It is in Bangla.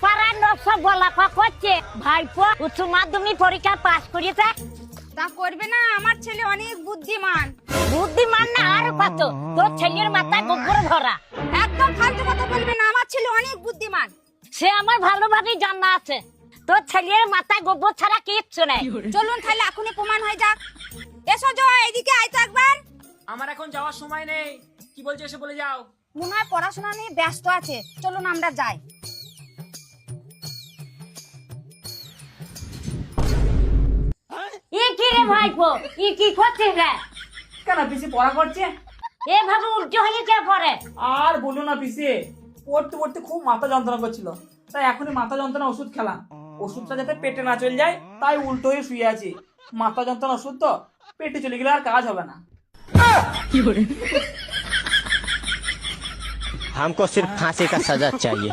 পাড়ার লোক সব বলা করছে ভাইপো উচ্চ মাধ্যমিক পরীক্ষা পাস করেছে। তা করবে না, আমার ছেলে অনেক বুদ্ধিমান। বুদ্ধিমান না আর কত, তোর ছেলের মাথায় গোবর ভরা। একদম ফালতু কথা বলবে না, আমার ছেলে অনেক বুদ্ধিমান। সে আমার ভালোভাবেই জানা আছে, তোর ছেলের মাথায় গোবর ছাড়া কিচ্ছু নেই। চলুন তাহলে এখনই প্রমাণ হয়ে যাক। এসো জয়, এদিকে আইতো একবার। আমার এখন যাওয়ার সময় নেই, কি বলছো এসে বলে যাও। মনে হয় পড়াশোনা নিয়ে ব্যস্ত আছে, চলুন আমরা যাই। ই কি রে ভাইপো, ই কি করছিস রে? কেন পিসি পড়া করছে? এভাবে উল্টো হয়ে কে পড়ে? আর বলো না পিসি, পড়তে পড়তে খুব মাথা যন্ত্রণা করছিল, তাই এখনই মাথা যন্ত্রণা ওষুধ খেলাম। ওষুধটা যাতে পেটে না চলে যায় তাই উল্টো হয়ে শুয়ে আছি। মাথা যন্ত্রণা ওষুধ তো পেটে চলে গেলে আর কাজ হবে না। हमको सिर्फ फांसी का सजा चाहिए।